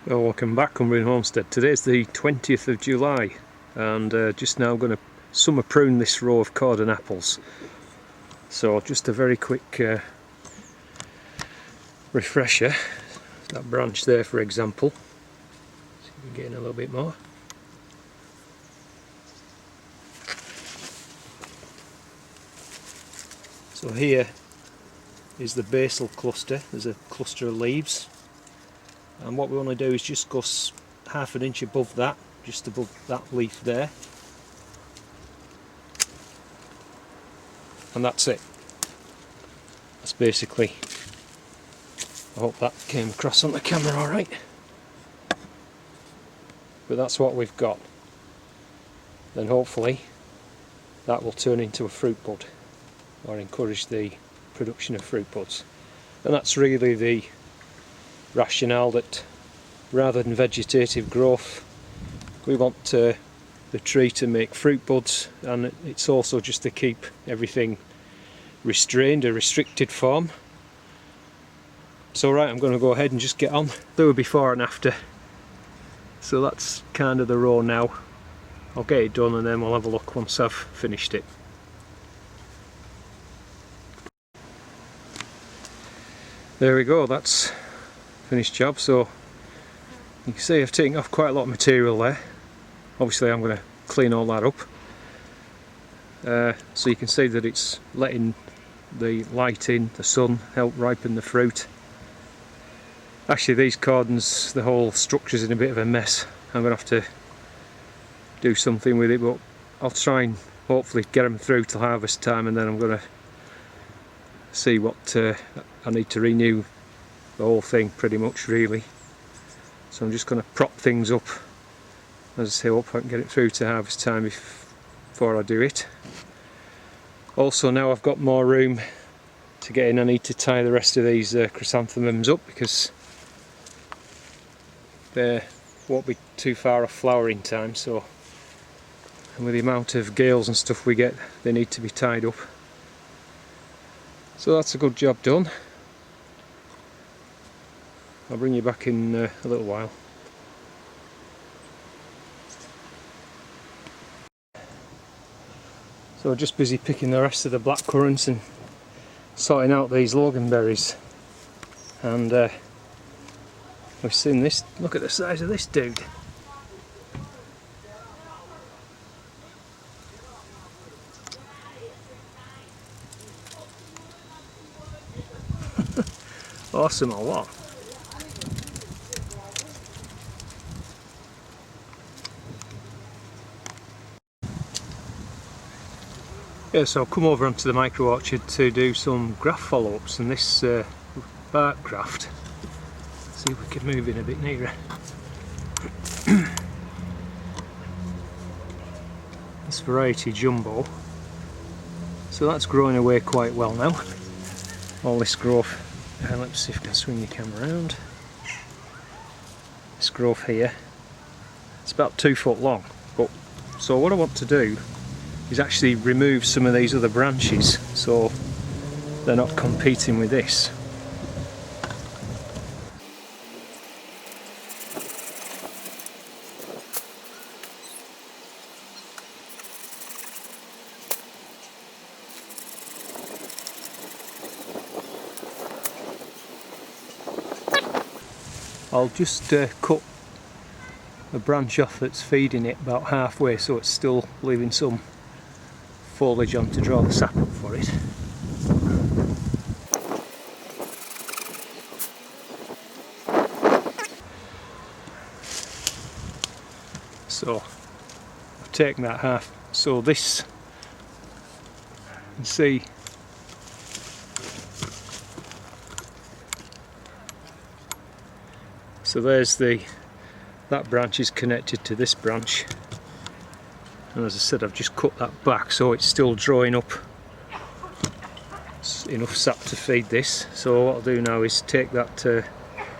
Well, welcome back, Cumbrian Homestead. Today's the 20th of July and just now going to summer prune this row of Cordon apples. So just a very quick refresher. That branch there, for example. See if we can get in a little bit more. So here is the basal cluster. There's a cluster of leaves. And what we want to do is just go half an inch above that, just above that leaf there. And that's it. That's basically, I hope that came across on the camera alright. But that's what we've got. Then hopefully that will turn into a fruit bud, or encourage the production of fruit buds. And that's really the rationale, that rather than vegetative growth, we want the tree to make fruit buds, and it's also just to keep everything restrained, a restricted form. So right, I'm going to go ahead and just get on, do a before and after. So that's kind of the row now. I'll get it done and then we'll have a look once I've finished it. There we go, that's finished job. So you can see I've taken off quite a lot of material there. Obviously I'm going to clean all that up, so you can see that it's letting the light in, the sun, help ripen the fruit. Actually these cordons, the whole structure's in a bit of a mess. I'm going to have to do something with it, but I'll try and hopefully get them through till harvest time, and then I'm going to see what I need to renew the whole thing pretty much, really. So I'm just going to prop things up, as I say, hope I can get it through to harvest time before I do it. Also, now I've got more room to get in, I need to tie the rest of these chrysanthemums up, because they won't be too far off flowering time. So, and with the amount of gales and stuff we get, they need to be tied up. So that's a good job done. I'll bring you back in a little while. So just busy picking the rest of the black currants and sorting out these loganberries. And we've seen this, look at the size of this dude. Awesome or what? Yeah, so I've come over onto the micro orchard to do some graft follow-ups, and this bark graft. See if we can move in a bit nearer. This variety jumbo. So that's growing away quite well now. All this growth. Let's see if I can swing the camera around. This growth here, it's about 2 foot long. But so what I want to do is actually remove some of these other branches so they're not competing with this. I'll just cut a branch off that's feeding it about halfway, so it's still leaving some foliage on to draw the sap up for it. So I've taken that half, so this, you can see so there's that branch is connected to this branch. And as I said, I've just cut that back so it's still drawing up enough sap to feed this. So what I'll do now is take that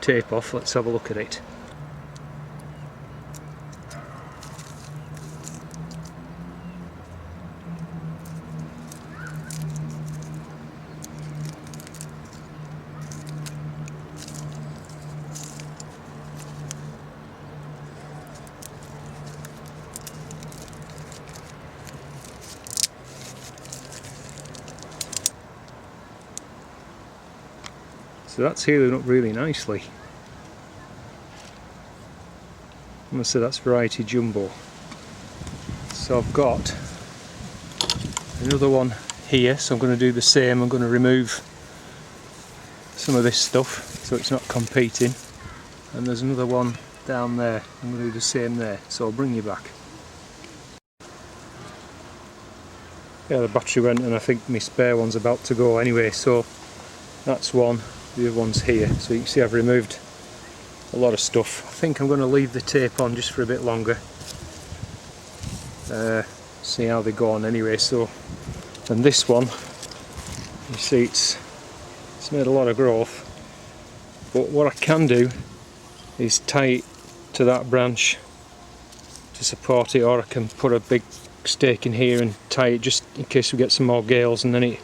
tape off. Let's have a look at it. So that's healing up really nicely. I must say that's variety jumbo. So I've got another one here, so I'm going to do the same. I'm going to remove some of this stuff so it's not competing, and there's another one down there. I'm going to do the same there, so I'll bring you back. Yeah, the battery went, and I think my spare one's about to go anyway, so that's one, the other one's here. So you can see I've removed a lot of stuff. I think I'm going to leave the tape on just for a bit longer, see how they go on anyway. So, and this one, you see it's made a lot of growth, but what I can do is tie it to that branch to support it, or I can put a big stake in here and tie it just in case we get some more gales, and then it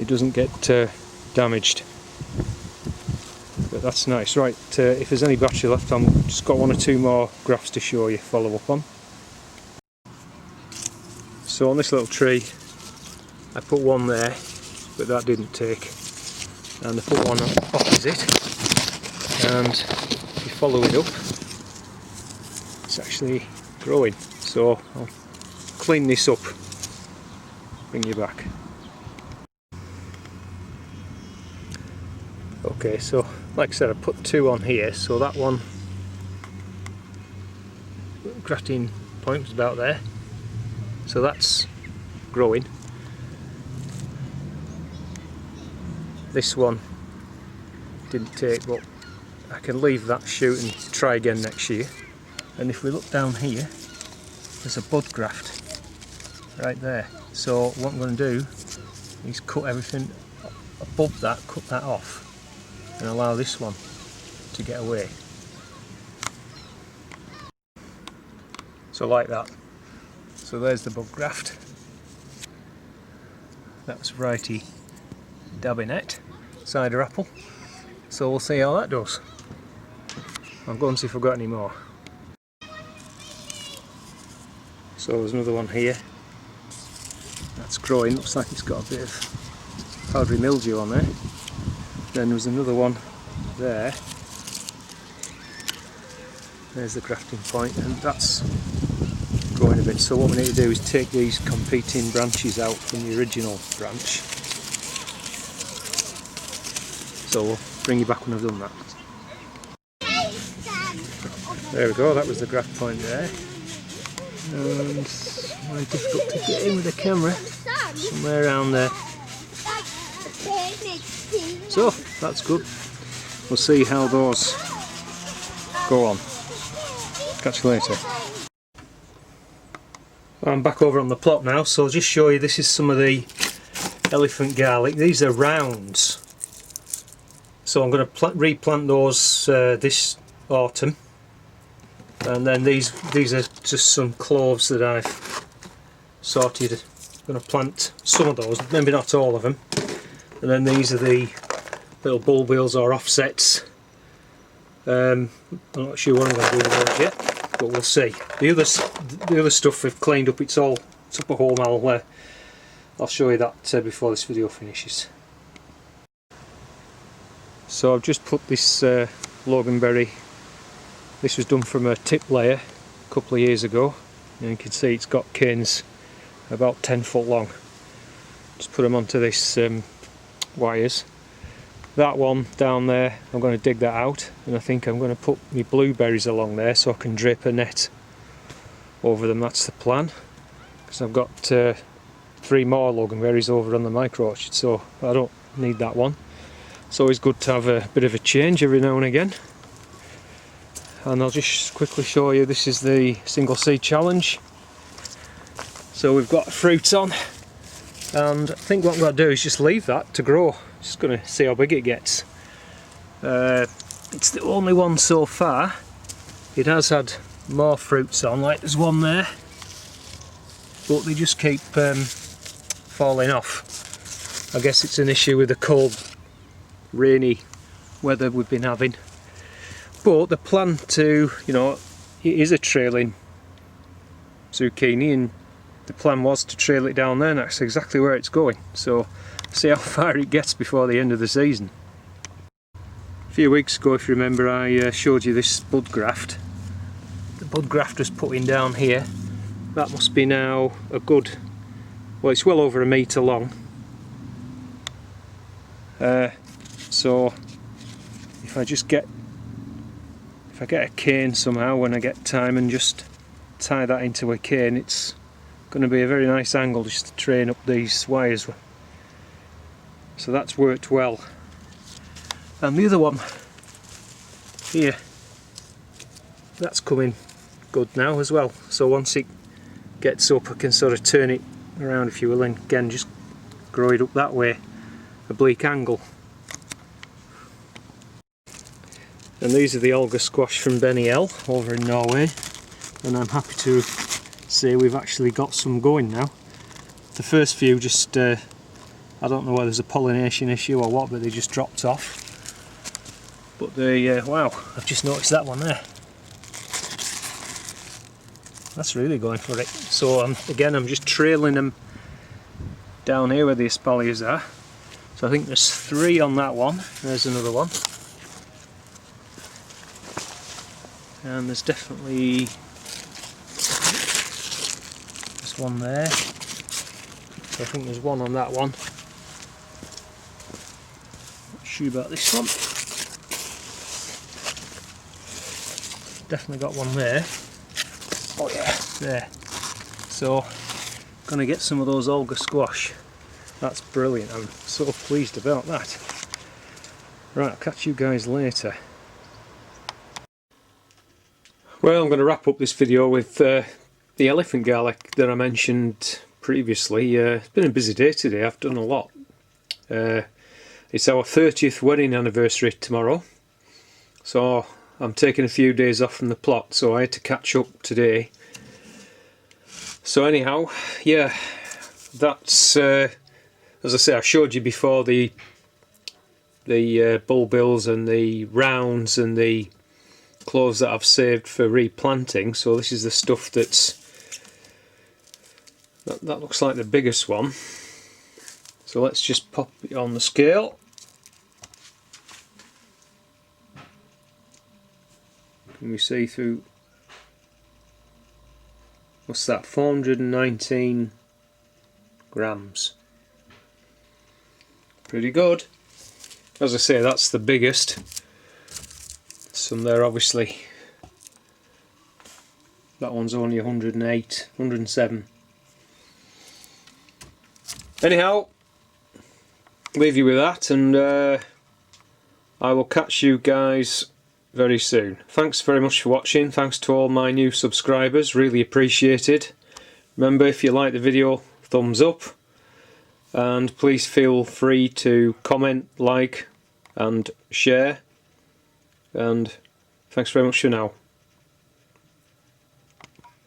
doesn't get damaged. But that's nice. Right, if there's any battery left, I've just got one or two more grafts to show you, follow up on. So on this little tree I put one there, but that didn't take, and I put one opposite, and if you follow it up it's actually growing. So I'll clean this up, bring you back. Okay, so like I said, I put two on here, so that one grafting point was about there, so that's growing. This one didn't take, but I can leave that shoot and try again next year. And if we look down here, there's a bud graft right there. So what I'm going to do is cut everything above that, cut that off, and allow this one to get away. So like that. So there's the bud graft. That's variety Dabinet, cider apple. So we'll see how that does. I'll go and see if I've got any more. So there's another one here. That's growing, looks like it's got a bit of powdery mildew on there. Then there's another one there. There's the grafting point, and that's growing a bit. So what we need to do is take these competing branches out from the original branch. So we'll bring you back when I've done that. There we go, that was the graft point there. And it's very difficult to get in with the camera, somewhere around there. So that's good. We'll see how those go on. Catch you later. I'm back over on the plot now, so I'll just show you, this is some of the elephant garlic. These are rounds, so I'm going to replant those this autumn. And then these are just some cloves that I've sorted. I'm going to plant some of those, maybe not all of them. And then these are the little bulbils or offsets. I'm not sure what I'm going to do with those yet, but we'll see. The other stuff we've cleaned up. It's up at home. I'll show you that before this video finishes. So I've just put this loganberry. This was done from a tip layer a couple of years ago, and you can see it's got canes about 10 foot long. Just put them onto this wires. That one down there, I'm going to dig that out, and I think I'm going to put my blueberries along there so I can drape a net over them. That's the plan, because I've got 3 more loganberries over on the micro orchard, so I don't need that one. It's always good to have a bit of a change every now and again. And I'll just quickly show you, this is the single seed challenge. So we've got fruits on, and I think what I'm going to do is just leave that to grow. Just going to see how big it gets. It's the only one so far. It has had more fruits on, like there's one there, but they just keep falling off. I guess it's an issue with the cold, rainy weather we've been having. But the plan to, it is a trailing zucchini, and the plan was to trail it down there, and that's exactly where it's going. So see how far it gets before the end of the season. A few weeks ago, if you remember, I showed you this bud graft. The bud graft was put in down here. That must be now a good, well, it's well over 1 metre long. So if I get a cane somehow when I get time and just tie that into a cane, it's going to be a very nice angle just to train up these wires. So that's worked well. And the other one here, that's coming good now as well. So once it gets up, I can sort of turn it around, if you will, and again just grow it up that way, oblique angle. And these are the alga squash from Benny L over in Norway, and I'm happy to say we've actually got some going now. The first few just, I don't know whether there's a pollination issue or what, but they just dropped off. But they, wow, I've just noticed that one there. That's really going for it. So again, I'm just trailing them down here where the espaliers are. So I think there's 3 on that one. There's another one. And there's definitely, there's one there. So I think there's one on that one. Not sure about this one. Definitely got one there. Oh yeah, there. So, gonna get some of those alga squash. That's brilliant. I'm so pleased about that. Right, I'll catch you guys later. Well, I'm going to wrap up this video with the elephant garlic that I mentioned previously. It's been a busy day today. I've done a lot. It's our 30th wedding anniversary tomorrow, so I'm taking a few days off from the plot, so I had to catch up today. So anyhow, yeah, that's as I say, I showed you before the bulbils and the rounds and the cloves that I've saved for replanting. So this is the stuff that looks like the biggest one. So let's just pop it on the scale. Can we see through, what's that, 419 grams. Pretty good. As I say, that's the biggest. Some there obviously. That one's only 108, 107. Anyhow, leave you with that, and I will catch you guys very soon. Thanks very much for watching. Thanks to all my new subscribers, really appreciated. Remember, if you like the video, thumbs up, and please feel free to comment, like and share, and thanks very much for now.